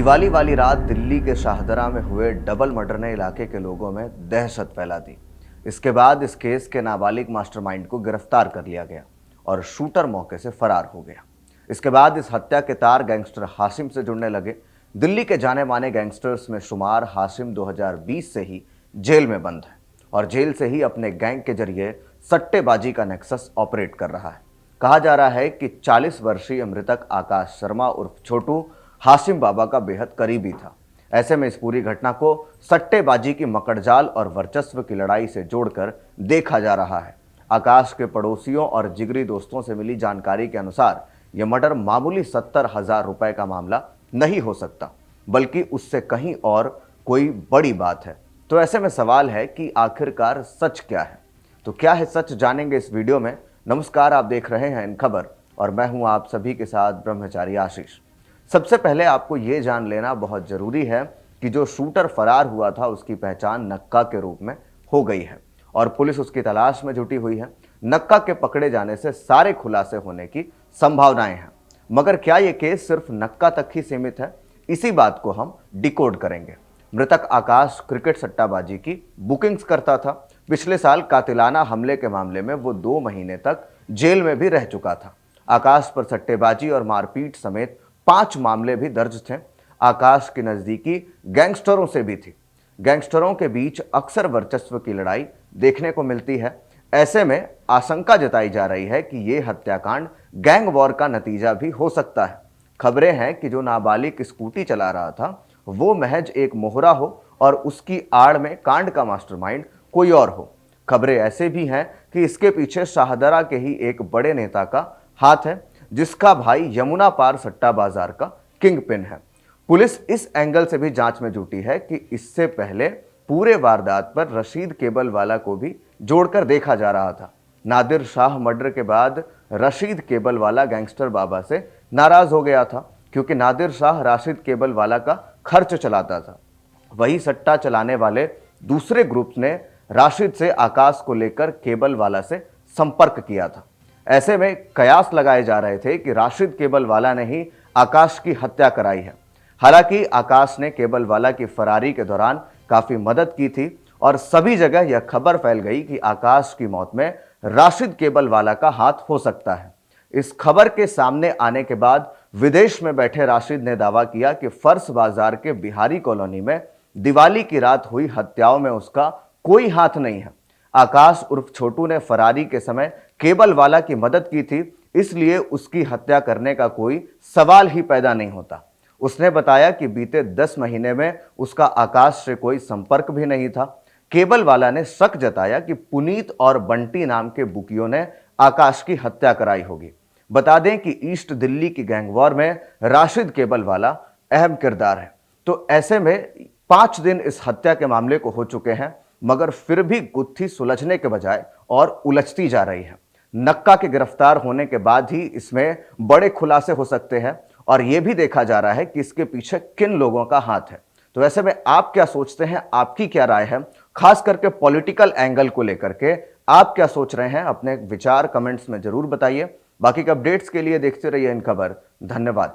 दिवाली वाली रात दिल्ली के शाहदरा में हुए डबल मर्डर ने इलाके के लोगों में दहशत फैला दी। इसके बाद इस केस के नाबालिग मास्टरमाइंड को गिरफ्तार कर लिया गया और शूटर मौके से फरार हो गया। इसके बाद इस हत्या के तार गैंगस्टर हाशिम से जुड़ने लगे। दिल्ली के जाने माने गैंगस्टर्स में शुमार हाशिम 2020 से ही जेल में बंद है और जेल से ही अपने गैंग के जरिए सट्टेबाजी का नेक्सस ऑपरेट कर रहा है। कहा जा रहा है कि 40 वर्षीय मृतक आकाश शर्मा उर्फ छोटू हाशिम बाबा का बेहद करीबी था। ऐसे में इस पूरी घटना को सट्टेबाजी की मकड़जाल और वर्चस्व की लड़ाई से जोड़कर देखा जा रहा है। आकाश के पड़ोसियों और जिगरी दोस्तों से मिली जानकारी के अनुसार यह मर्डर मामूली 70,000 रुपए का मामला नहीं हो सकता, बल्कि उससे कहीं और कोई बड़ी बात है। तो ऐसे में सवाल है कि आखिरकार सच क्या है? तो क्या है सच, जानेंगे इस वीडियो में। नमस्कार, आप देख रहे हैं इन खबर और मैं हूं आप सभी के साथ ब्रह्मचारी आशीष। सबसे पहले आपको ये जान लेना बहुत जरूरी है कि जो शूटर फरार हुआ था उसकी पहचान नक्का के रूप में हो गई है और पुलिस उसकी तलाश में जुटी हुई है। नक्का के पकड़े जाने से सारे खुलासे होने की संभावनाएं हैं, मगर क्या ये केस सिर्फ नक्का तक ही सीमित है? इसी बात को हम डिकोड करेंगे। मृतक आकाश क्रिकेट सट्टाबाजी की बुकिंग्स करता था। पिछले साल कातिलाना हमले के मामले में वो 2 महीने तक जेल में भी रह चुका था। आकाश पर सट्टेबाजी और मारपीट समेत 5 मामले भी दर्ज थे। आकाश की नजदीकी गैंगस्टरों से भी थी। गैंगस्टरों के बीच अक्सर वर्चस्व की लड़ाई देखने को मिलती है। ऐसे में आशंका जताई जा रही है कि यह हत्याकांड गैंग वॉर का नतीजा भी हो सकता है। खबरें हैं कि जो नाबालिग स्कूटी चला रहा था वो महज एक मोहरा हो और उसकी आड़ में कांड का मास्टरमाइंड कोई और हो। खबरें ऐसे भी हैं कि इसके पीछे शाहदरा के ही एक बड़े नेता का हाथ है, जिसका भाई यमुना पार सट्टा बाजार का किंग पिन है। पुलिस इस एंगल से भी जांच में जुटी है कि इससे पहले पूरे वारदात पर रशीद केबल वाला को भी जोड़कर देखा जा रहा था। नादिर शाह मर्डर के बाद रशीद केबल वाला गैंगस्टर बाबा से नाराज हो गया था, क्योंकि नादिर शाह राशिद केबल वाला का खर्च चलाता था। वही सट्टा चलाने वाले दूसरे ग्रुप ने राशिद से आकाश को लेकर केबल वाला से संपर्क किया था। ऐसे में कयास लगाए जा रहे थे कि राशिद केबल वाला ने ही आकाश की हत्या कराई है। हालांकि आकाश ने केबल वाला की फरारी के दौरान काफी मदद की थी और सभी जगह यह खबर फैल गई कि आकाश की मौत में राशिद केबल वाला का हाथ हो सकता है। इस खबर के सामने आने के बाद विदेश में बैठे राशिद ने दावा किया कि फर्श बाजार के बिहारी कॉलोनी में दिवाली की रात हुई हत्याओं में उसका कोई हाथ नहीं है। आकाश उर्फ छोटू ने फरारी के समय केबल वाला की मदद की थी, इसलिए उसकी हत्या करने का कोई सवाल ही पैदा नहीं होता। उसने बताया कि बीते 10 महीने में उसका आकाश से कोई संपर्क भी नहीं था। केबल वाला ने शक जताया कि पुनीत और बंटी नाम के बुकियों ने आकाश की हत्या कराई होगी। बता दें कि ईस्ट दिल्ली की गैंग वॉर में राशिद केबल वाला अहम किरदार है। तो ऐसे में 5 दिन इस हत्या के मामले को हो चुके हैं, मगर फिर भी गुत्थी सुलझने के बजाय और उलझती जा रही है। नक्का के गिरफ्तार होने के बाद ही इसमें बड़े खुलासे हो सकते हैं और यह भी देखा जा रहा है कि इसके पीछे किन लोगों का हाथ है। तो ऐसे में आप क्या सोचते हैं? आपकी क्या राय है, खास करके पॉलिटिकल एंगल को लेकर के? आप क्या सोच रहे हैं? अपने विचार कमेंट्स में जरूर बताइए। बाकी के अपडेट्स के लिए देखते रहिए इन खबर। धन्यवाद।